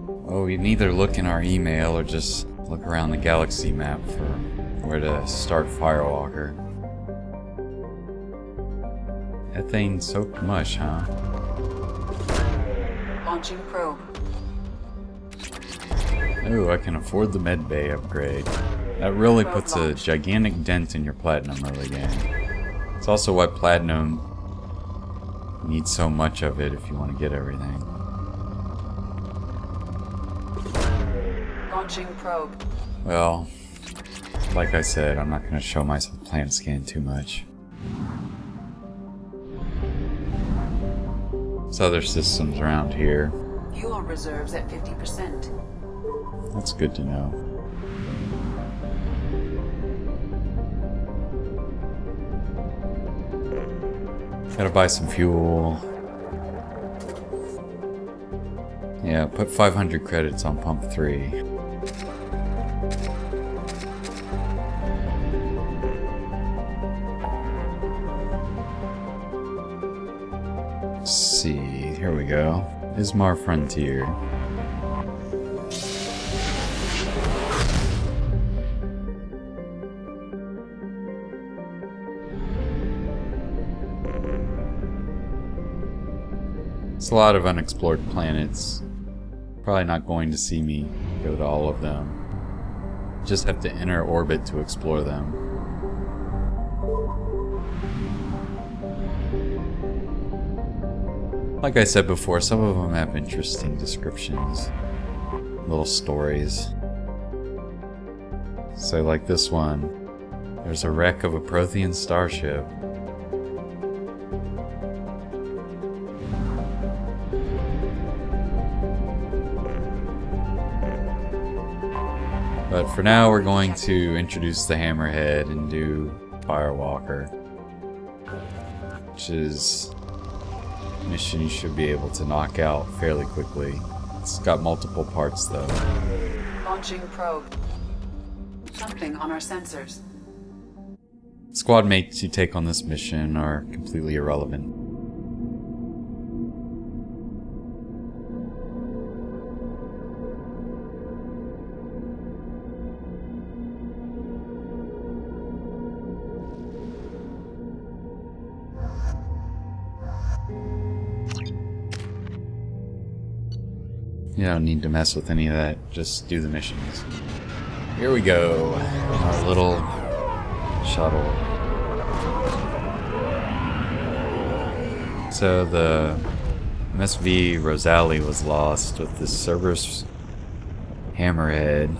Well, we can either look in our email or just look around the galaxy map for where to start Firewalker. Ethane soaked mush, huh? Launching probe. Oh, I can afford the medbay upgrade. That really puts a gigantic dent in your platinum early game. It's also why platinum needs so much of it if you want to get everything. Launching probe. Well, like I said, I'm not going to show myself planet scan too much. There's other systems around here. Fuel reserves at 50%. That's good to know. Gotta buy some fuel. Yeah, put 500 credits on pump 3. Let's see, here we go. Ismar Frontier. It's a lot of unexplored planets. Probably not going to see me go to all of them. Just have to enter orbit to explore them. Like I said before, some of them have interesting descriptions. Little stories. So like this one. There's a wreck of a Prothean starship. But for now, we're going to introduce the Hammerhead and do Firewalker, which is a mission you should be able to knock out fairly quickly. It's got multiple parts though. Launching probe. Something on our sensors. Squad mates you take on this mission are completely irrelevant. You don't need to mess with any of that, just do the missions. Here we go, our little shuttle. So the MSV Rosalie was lost with this Cerberus Hammerhead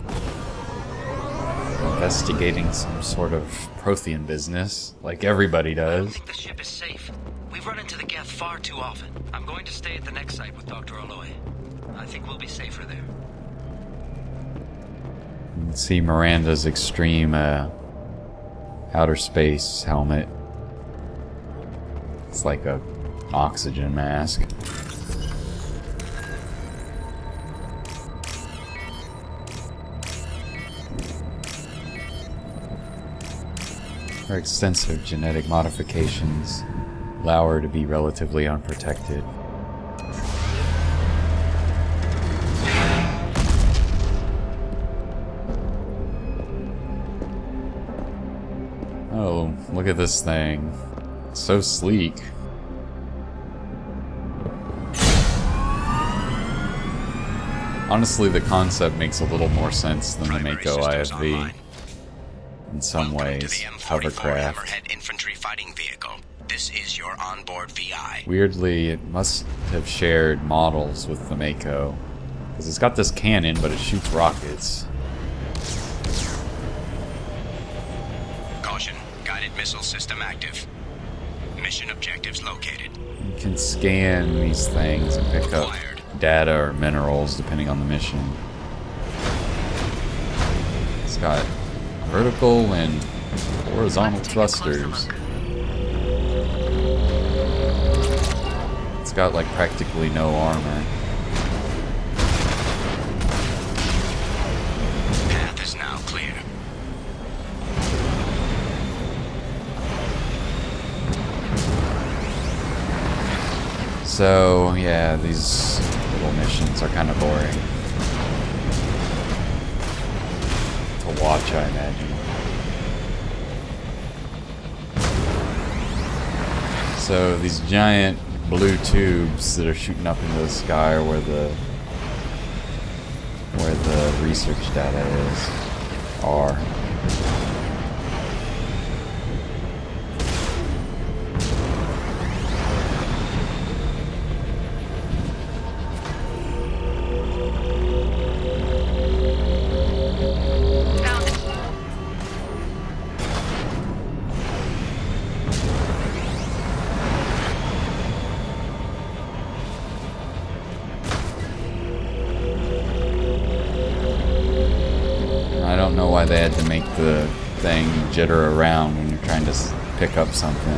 investigating some sort of Prothean business, like everybody I don't does. think the ship is safe. We've run into the Geth far too often. I'm going to stay at the next site with Dr. Aloy. I think we'll be safer there. You can see Miranda's extreme outer space helmet. It's like a oxygen mask. Her extensive genetic modifications allow her to be relatively unprotected. Oh, look at this thing. It's so sleek. Honestly, the concept makes a little more sense than the Mako IFV. In some ways, hovercraft. Hammerhead infantry fighting vehicle. This is your onboard VI. Weirdly, it must have shared models with the Mako. Because it's got this cannon, but it shoots rockets. Caution. Guided missile system active. Mission objectives located. You can scan these things and pick up data or minerals depending on the mission. It's got vertical and horizontal thrusters. It's got like practically no armor. Path is now clear. So, yeah, these little missions are kind of boring. watch, I imagine. So these giant blue tubes that are shooting up into the sky are where the research data are. I don't know why they had to make the thing jitter around when you're trying to pick up something.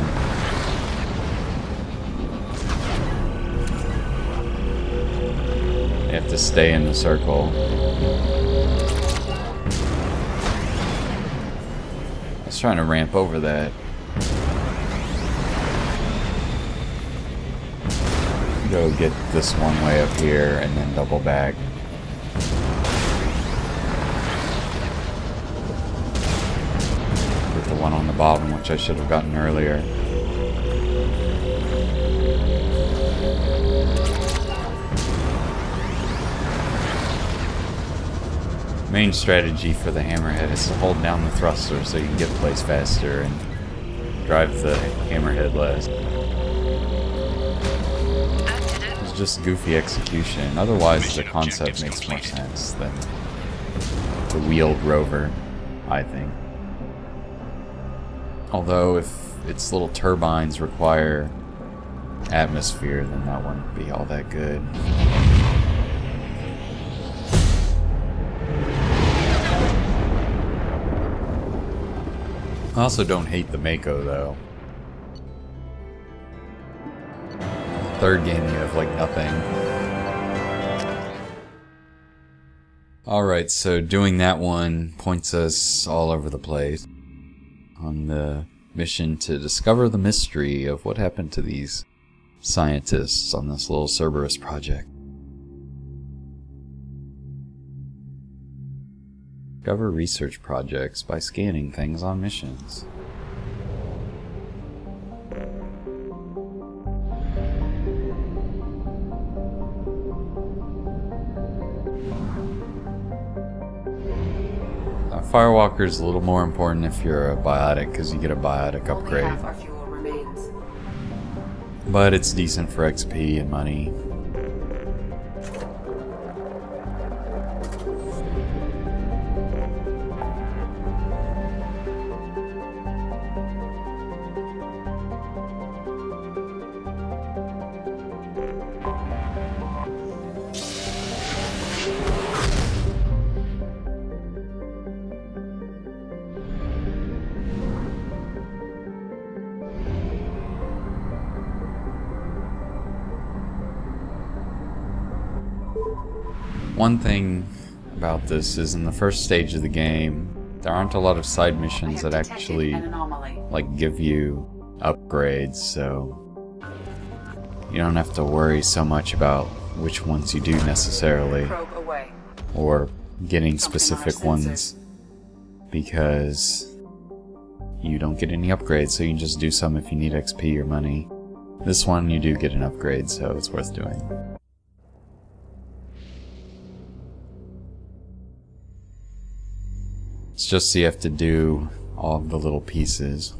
You have to stay in the circle. I was trying to ramp over that. Go get this one way up here and then double back. Get the one on the bottom, which I should have gotten earlier. Main strategy for the Hammerhead is to hold down the thruster so you can get place faster and drive the Hammerhead less. It's just goofy execution. Otherwise, the concept makes more sense than the wheeled rover, I think. Although, if its little turbines require atmosphere, then that wouldn't be all that good. I also don't hate the Mako, though. Third game, you have, like, nothing. Alright, so doing that one points us all over the place on the mission to discover the mystery of what happened to these scientists on this little Cerberus project. Discover research projects by scanning things on missions. Firewalker is a little more important if you're a biotic, because you get a biotic upgrade. Only half our fuel remains. But it's decent for XP and money. One thing about this is in the first stage of the game, there aren't a lot of side missions that actually like give you upgrades, so you don't have to worry so much about which ones you do necessarily, or getting specific ones, because you don't get any upgrades, so you can just do some if you need XP or money. This one you do get an upgrade, so it's worth doing. It's just you have to do all of the little pieces.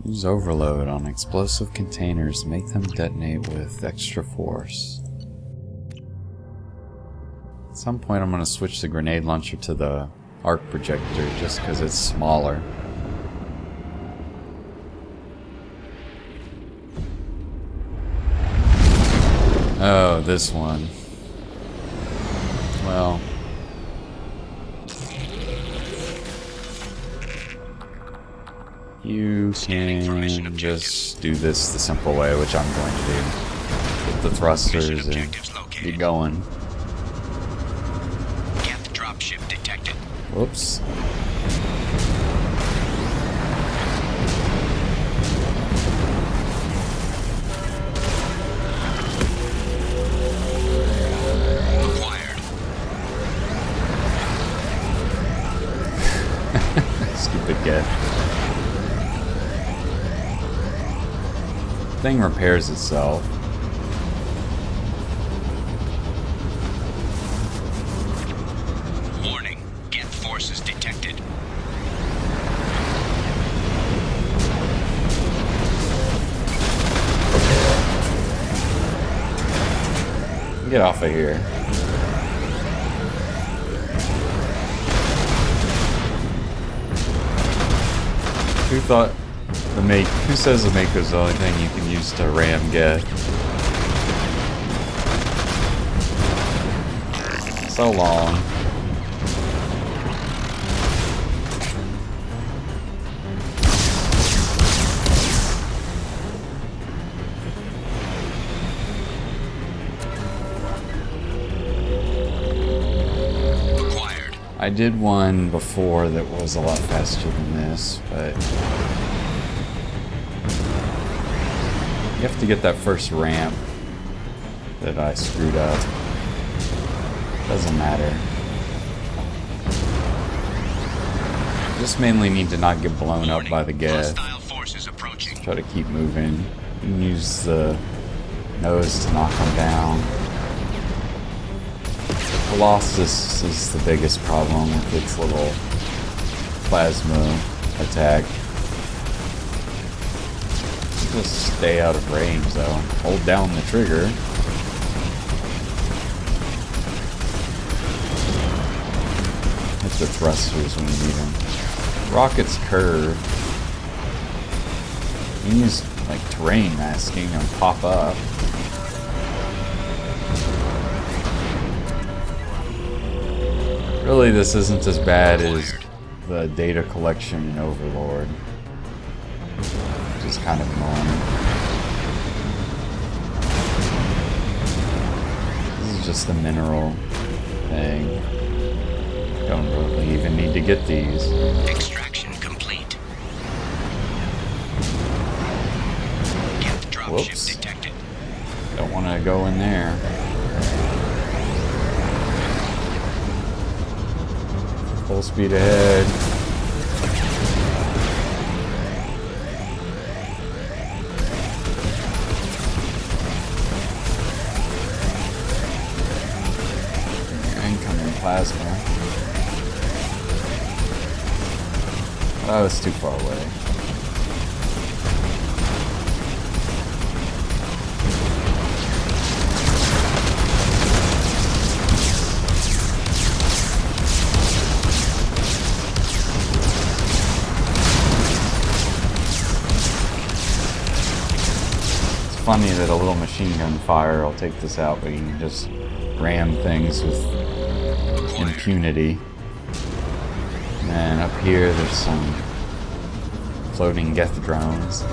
Use overload on explosive containers to make them detonate with extra force. At some point I'm going to switch the grenade launcher to the arc projector just because it's smaller. Oh, this one. Well. You can just do this the simple way, which I'm going to do. Get the thrusters and get going. Geth dropship detected. Whoops. Stupid Geth. Thing repairs itself. Warning. Geth forces detected. Get off of here. Who thought who says the Maker's the only thing you can use to ram Geth? So long. I did one before that was a lot faster than this, but you have to get that first ramp that I screwed up. Doesn't matter. Just mainly need to not get blown up by the Geth. Just try to keep moving. You can use the nose to knock them down. Colossus is the biggest problem with its little plasma attack. Just stay out of range though. Hold down the trigger. Hit the thrusters when you need them. Rockets curve. You can use like terrain masking and pop up. Really, this isn't as bad as the data collection in Overlord, which is kind of annoying. This is just a mineral thing. Don't really even need to get these. Extraction complete. Geth dropship detected. Don't want to go in there. Full speed ahead. Incoming plasma. That was too far away. Funny that a little machine gun fire will take this out, but you can just ram things with impunity. And then up here there's some floating Geth drones.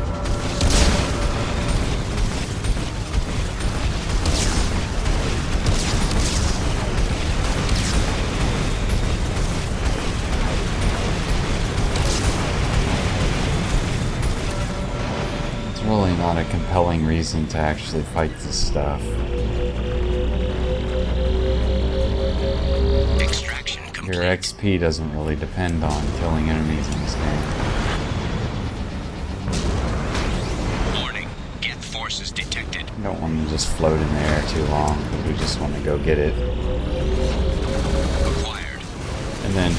Really not a compelling reason to actually fight this stuff. Extraction complete. Your XP doesn't really depend on killing enemies in this game. Warning. Geth forces detected. You don't want to just float in the air too long, because we just want to go get it. Acquired. And then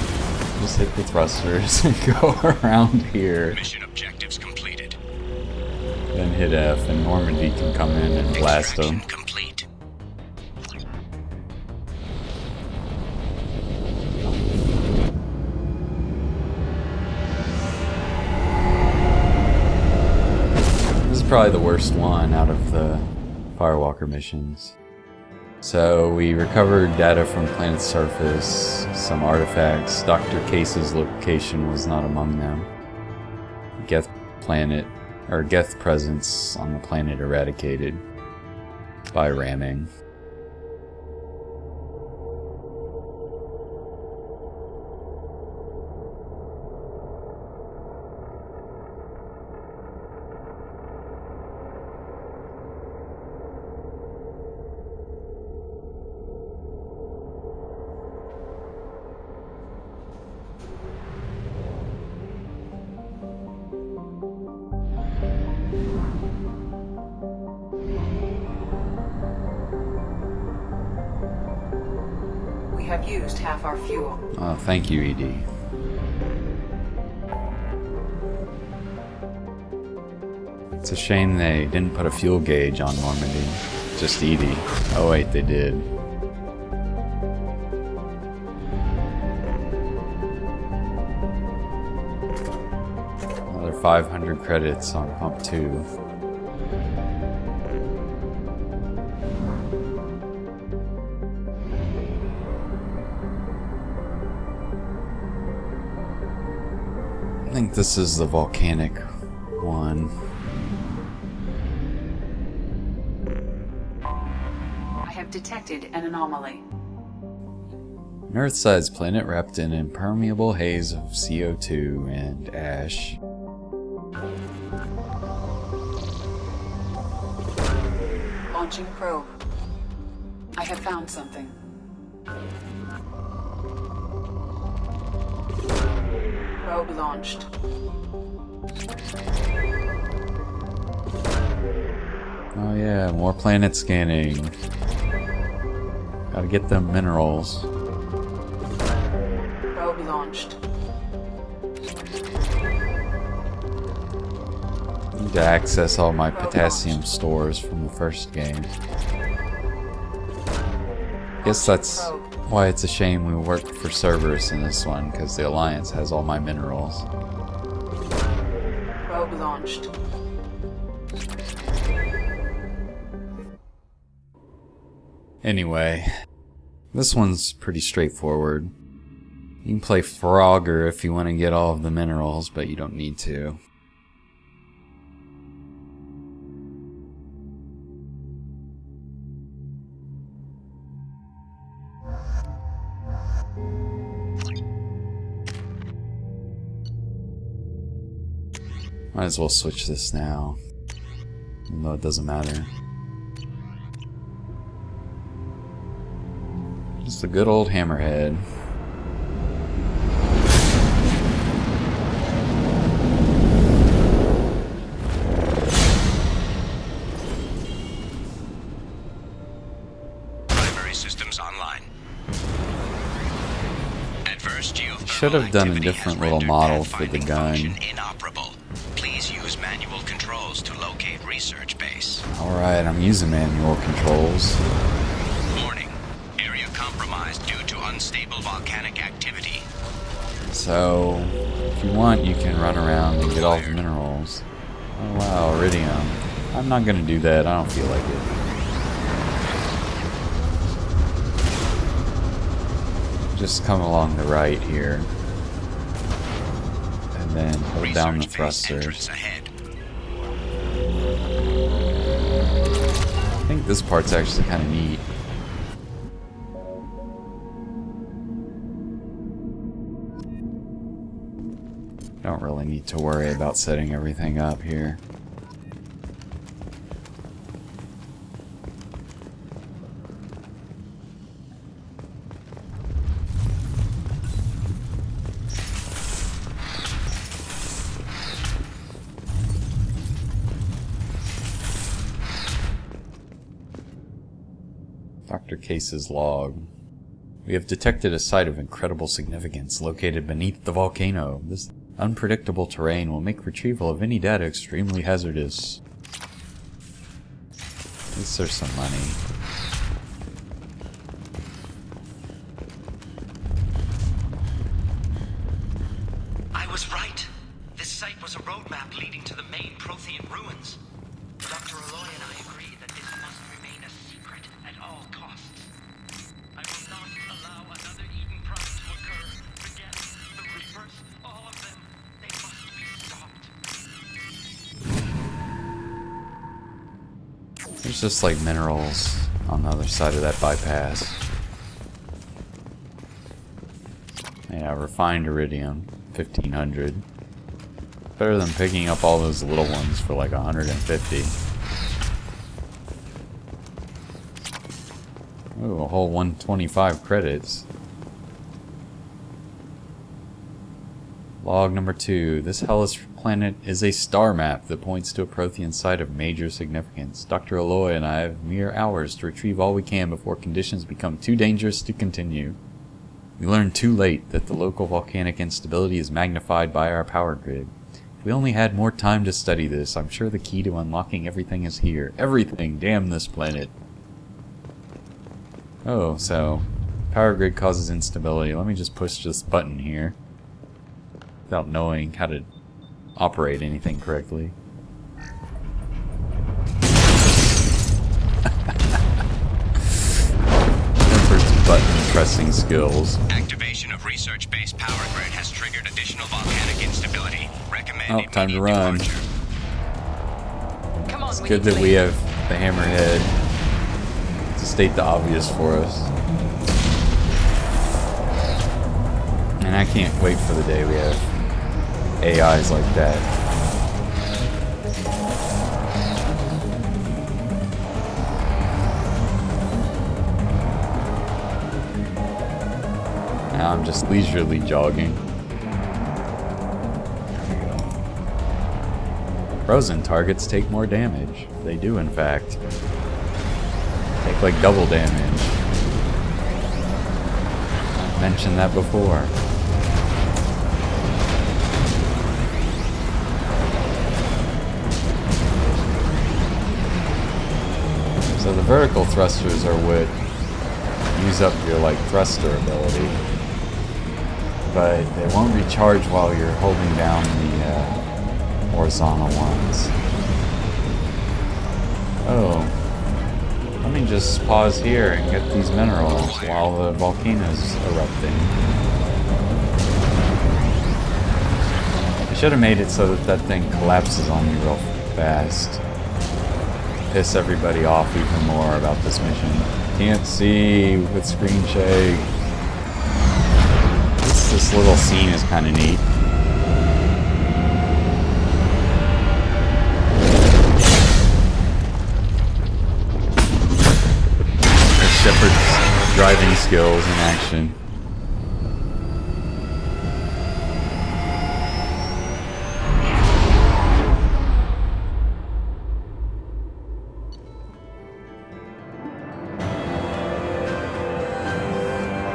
just hit the thrusters and go around here. Mission objectives completed. Then hit F and Normandy can come in and blast them. Complete. This is probably the worst one out of the Firewalker missions. So we recovered data from planet's surface, some artifacts. Dr. Case's location was not among them. Geth presence on the planet eradicated by ramming. have used half our fuel. Oh, thank you, ED. It's a shame they didn't put a fuel gauge on Normandy. Just ED. Oh wait, they did. Another 500 credits on pump 2. I think this is the volcanic one. I have detected an anomaly. An Earth-sized planet wrapped in an impermeable haze of CO2 and ash. Launching probe. I have found something. Probe launched. Oh yeah, more planet scanning. Gotta get them minerals. Probe launched. Need to access all my potassium stores from the first game. Guess that's why it's a shame we work for Cerberus in this one, because the Alliance has all my minerals. Probe launched. Anyway, this one's pretty straightforward. You can play Frogger if you want to get all of the minerals, but you don't need to. Might as well switch this now, even though it doesn't matter. Just a good old Hammerhead. Primary systems online. Adverse geothermal Should have done a activity different has little rendered model for the pathfinding gun. function inoperable. Please use manual controls to locate research base. Alright, I'm using manual controls. Warning. Area compromised due to unstable volcanic activity. So, if you want, you can run around and get all the minerals. Oh wow, iridium. I'm not gonna do that, I don't feel like it. Just come along the right here. And then hold down the Research base thrusters. entrance ahead. I think this part's actually kind of neat. Don't really need to worry about setting everything up here. Dr. Case's log. We have detected a site of incredible significance located beneath the volcano. This unpredictable terrain will make retrieval of any data extremely hazardous. At least there's some money. I was right. This site was a roadmap leading to the main Prothean ruins. Dr. Aloy and I agree that this must remain a secret at all costs. I will not allow another Eden Prime to occur. The Geth, the Reapers, all of them, they must be stopped. There's just like minerals on the other side of that bypass. Yeah, refined iridium, 1500. Better than picking up all those little ones for like 150. Ooh, a whole 125 credits. Log number 2. This hellish planet is a star map that points to a Prothean site of major significance. Dr. Aloy and I have mere hours to retrieve all we can before conditions become too dangerous to continue. We learned too late that the local volcanic instability is magnified by our power grid. If we only had more time to study this, I'm sure the key to unlocking everything is here. Everything! Damn this planet. Oh, so power grid causes instability. Let me just push this button here without knowing how to operate anything correctly. Temper's button pressing skills. Activation of research-based power grid has triggered additional volcanic instability. Recommend Time to run. departure. Come on, It's good that we have the Hammerhead to state the obvious for us. And I can't wait for the day we have AIs like that. Now I'm just leisurely jogging. Frozen targets take more damage. They do, in fact. Take like double damage. I mentioned that before. So the vertical thrusters are what use up your like thruster ability, but they won't recharge while you're holding down the horizontal ones. Oh, let me just pause here and get these minerals while the volcano's erupting. I should have made it so that that thing collapses on me real fast. Piss everybody off even more about this mission. Can't see with screen shake. This little scene is kind of neat. Shepard's driving skills in action.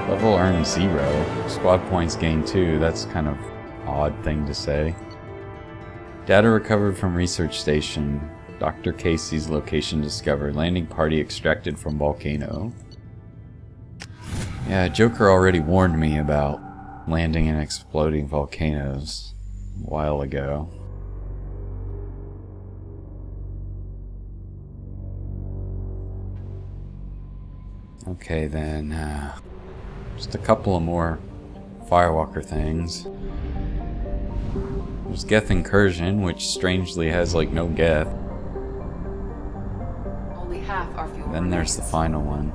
Level earned 0. Squad points gained 2. That's kind of odd thing to say. Data recovered from research station. Dr. Casey's location discovered. Landing party extracted from Volcano. Yeah, Joker already warned me about landing and exploding volcanoes a while ago. Okay then, just a couple of more Firewalker things. There's Geth Incursion, which strangely has like no Geth. Only half our fuel. Then there's the final one.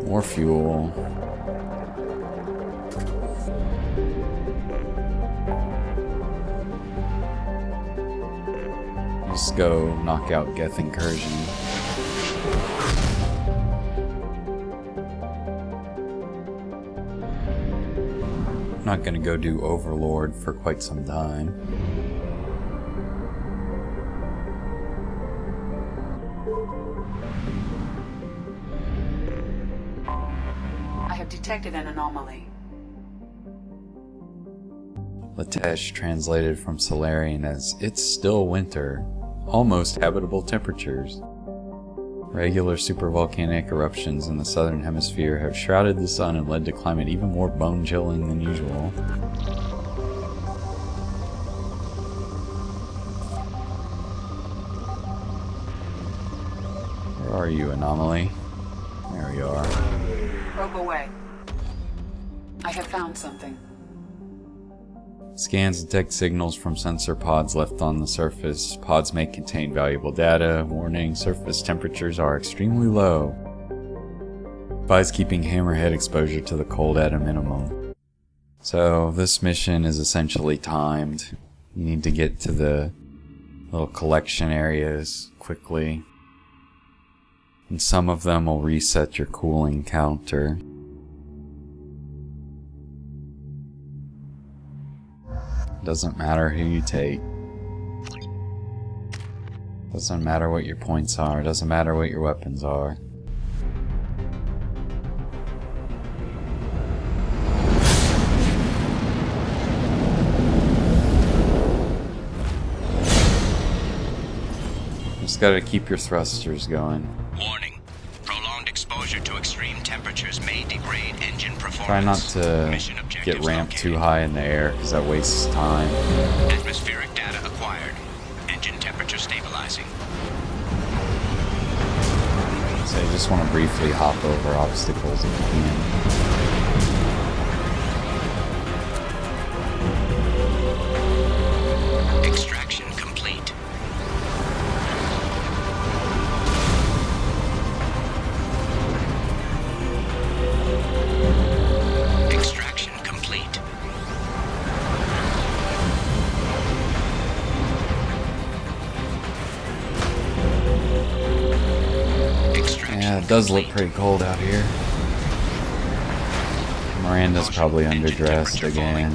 More fuel. Let's go knock out Geth Incursion. I'm not gonna go do Overlord for quite some time. I have detected an anomaly. Latesh translated from Solarian as "It's still winter. Almost habitable temperatures." Regular supervolcanic eruptions in the southern hemisphere have shrouded the sun and led to climate even more bone-chilling than usual. Where are you, Anomaly? There you are. Probe away. I have found something. Scans detect signals from sensor pods left on the surface. Pods may contain valuable data. Warning, surface temperatures are extremely low. Advise keeping Hammerhead exposure to the cold at a minimum. So this mission is essentially timed. You need to get to the little collection areas quickly. And some of them will reset your cooling counter. Doesn't matter who you take. Doesn't matter what your points are, doesn't matter what your weapons are. Just gotta keep your thrusters going. Warning. Prolonged exposure to extreme temperatures may degrade engine performance. Try not to Mission get objectives ramped located. too high in the air, because that wastes time. Atmospheric data acquired. Engine temperature stabilizing. So you just want to briefly hop over obstacles if you can. Extraction complete. Extraction complete. Extraction Yeah, it does look complete. pretty cold out here. Miranda's probably underdressed again.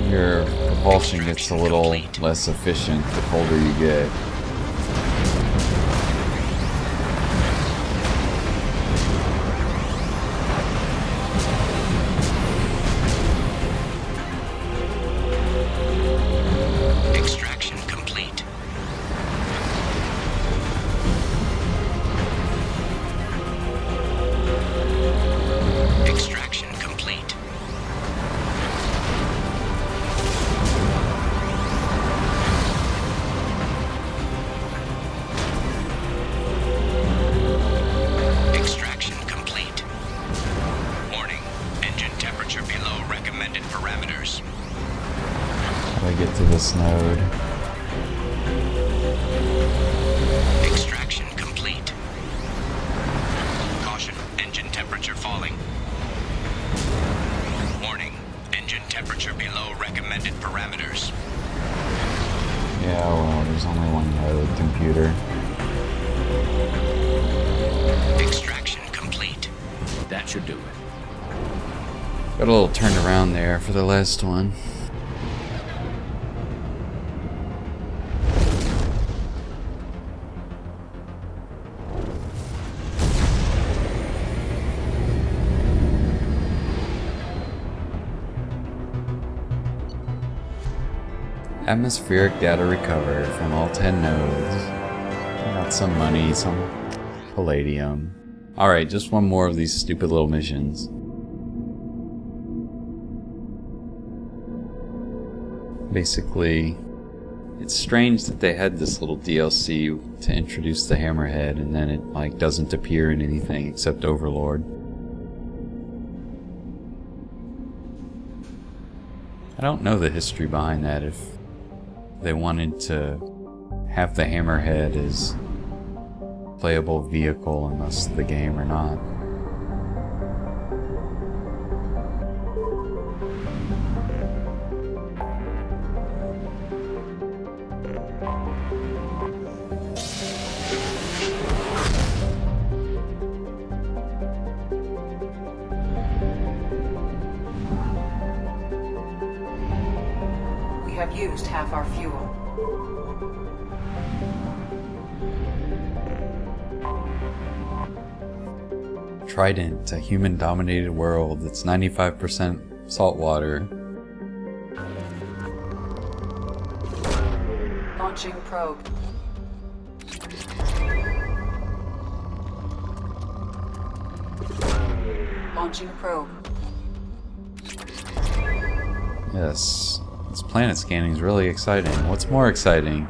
Your propulsion gets a little less efficient the colder you get. Extraction complete. Extraction complete. Extraction complete. Warning. Engine temperature below recommended parameters. How do I get to this node? Extraction complete. Caution, engine temperature falling. Warning, engine temperature below recommended parameters. Yeah, well, there's only one node, computer. Extraction complete. That should do it. Got a little turned around there for the last one. Atmospheric data recovered from all 10 nodes. Got some money, some palladium. Alright, just one more of these stupid little missions. Basically, it's strange that they had this little DLC to introduce the Hammerhead and then it like doesn't appear in anything except Overlord. I don't know the history behind that, if they wanted to have the Hammerhead as playable vehicle in most of the game or not. We have used half our fuel. Trident, a human-dominated world that's 95% saltwater. Launching probe. Launching probe. Yes, this planet scanning is really exciting. What's more exciting?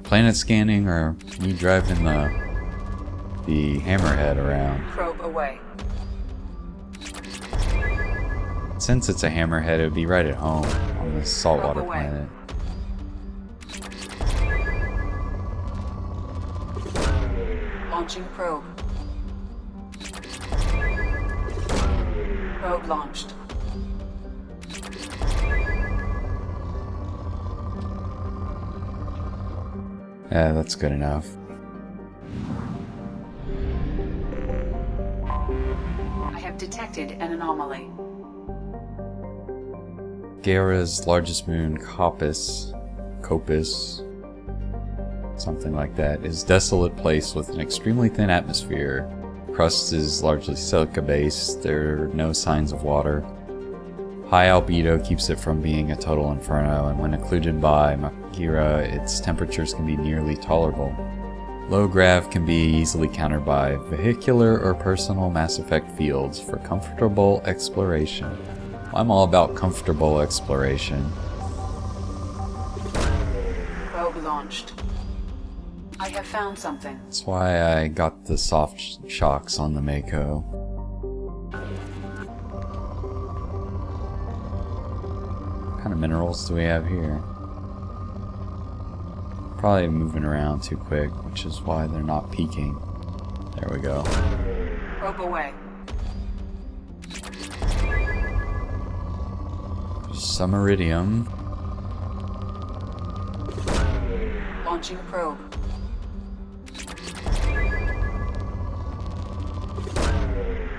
Planet scanning or me driving the Hammerhead around? Probe away. Since it's a Hammerhead, it would be right at home on this saltwater Probe away. planet. Launching probe. Probe launched. Yeah, that's good enough. I have detected an anomaly. Gera's largest moon, Copus, something like that, is a desolate place with an extremely thin atmosphere. Crust is largely silica-based. There are no signs of water. High albedo keeps it from being a total inferno, and when occluded by Gera, its temperatures can be nearly tolerable. Low grav can be easily countered by vehicular or personal Mass Effect fields for comfortable exploration. I'm all about comfortable exploration. Probe launched. I have found something. That's why I got the soft shocks on the Mako. What kind of minerals do we have here? Probably moving around too quick, which is why they're not peaking. There we go. Probe away. Some iridium. Launching probe.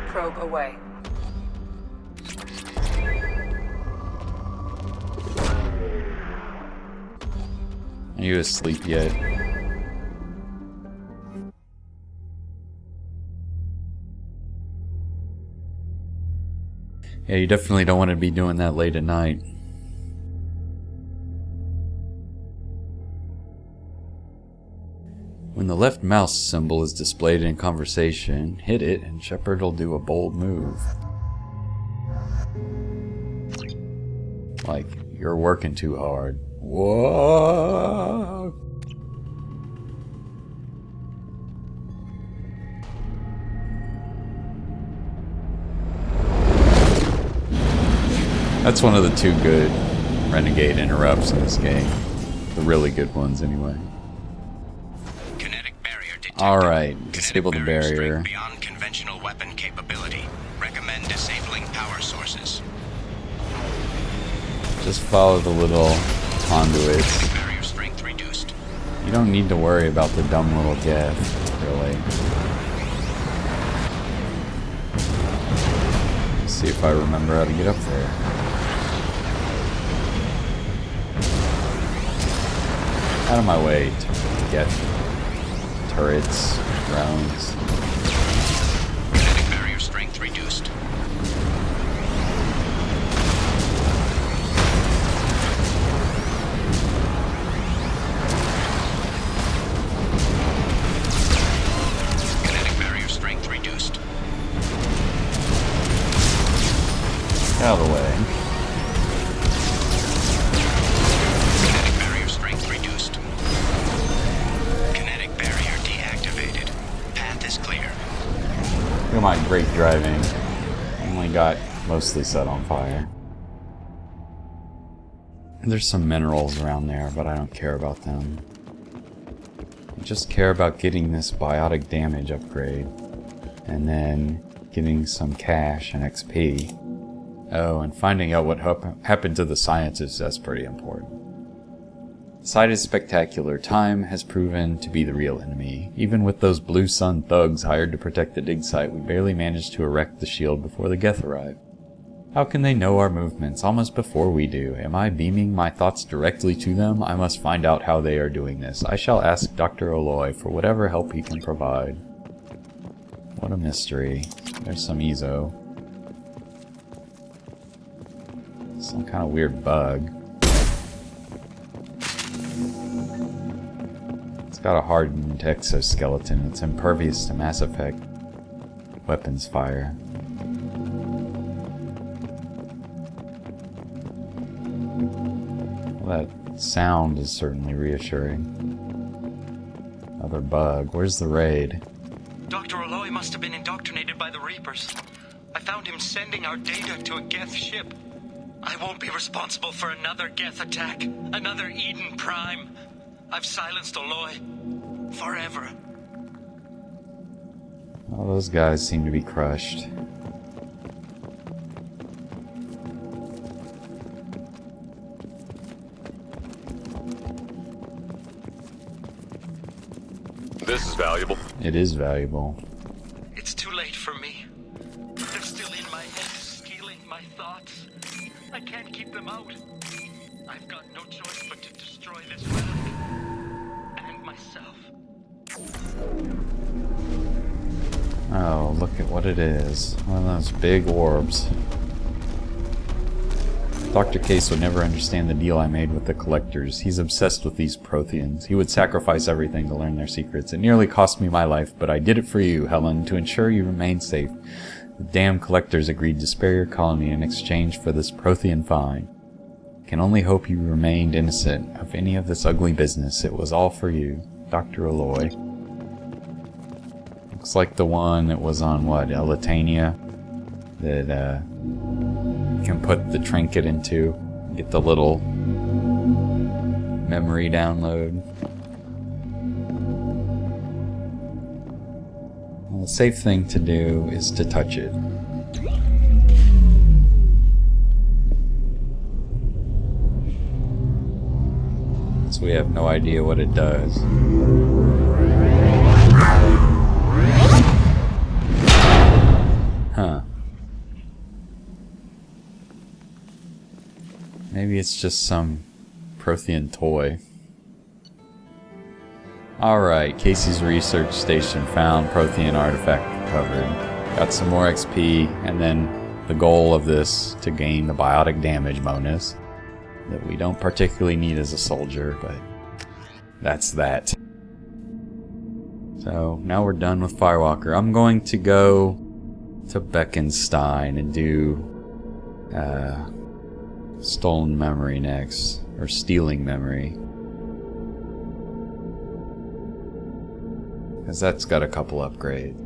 Probe away. Are you asleep yet? Yeah, you definitely don't want to be doing that late at night. When the left mouse symbol is displayed in conversation, hit it and Shepard will do a bold move. Like, you're working too hard. Whoa! That's one of the two good Renegade interrupts in this game. The really good ones, anyway. Kinetic barrier detected. Alright, disable the Kinetic barrier. strength beyond conventional weapon capability. Recommend disabling power sources. Just follow the little conduits. Barrier strength reduced. You don't need to worry about the dumb little Geth, really. Let's see if I remember how to get up there. Out of my way, Geth. Turrets, drones. Kinetic barrier strength reduced. Kinetic barrier strength reduced. Out of the way. Kinetic barrier strength reduced. Kinetic barrier deactivated. Path is clear. Look at my great driving. Only got mostly set on fire. There's some minerals around there, but I don't care about them. I just care about getting this biotic damage upgrade. And then getting some cash and XP. Oh, and finding out what happened to the scientists, that's pretty important. The site is spectacular. Time has proven to be the real enemy. Even with those Blue Sun thugs hired to protect the dig site, we barely managed to erect the shield before the Geth arrived. How can they know our movements almost before we do? Am I beaming my thoughts directly to them? I must find out how they are doing this. I shall ask Dr. Aloy for whatever help he can provide. What a mystery. There's some Ezo. Some kind of weird bug. It's got a hardened exoskeleton. It's impervious to Mass Effect weapons fire. Well, that sound is certainly reassuring. Another bug. Where's the raid? Dr. Aloy must have been indoctrinated by the Reapers. I found him sending our data to a Geth ship. I won't be responsible for another Geth attack, another Eden Prime. I've silenced Aloy. Forever. All those guys seem to be crushed. This is valuable. It is valuable. It's too late for me. They're still in my head, stealing my thoughts. I can't keep them out. I've got no choice but to destroy this relic. And myself. Oh, look at what it is. One of those big orbs. Dr. Case would never understand the deal I made with the collectors. He's obsessed with these Protheans. He would sacrifice everything to learn their secrets. It nearly cost me my life, but I did it for you, Helen, to ensure you remain safe. The damn collectors agreed to spare your colony in exchange for this Prothean find. I can only hope you remained innocent of any of this ugly business. It was all for you, Dr. Aloy. Looks like the one that was on, what, Elitania? That, can put the trinket into, get the little memory download. Well, the safe thing to do is to touch it. So we have no idea what it does. Huh. Maybe it's just some Prothean toy. Alright, Casey's research station found Prothean artifact recovered. Got some more XP, and then the goal of this to gain the biotic damage bonus that we don't particularly need as a soldier, but that's that. So now we're done with Firewalker. I'm going to go to Beckenstein and do stolen memory next, or stealing memory, because that's got a couple upgrades.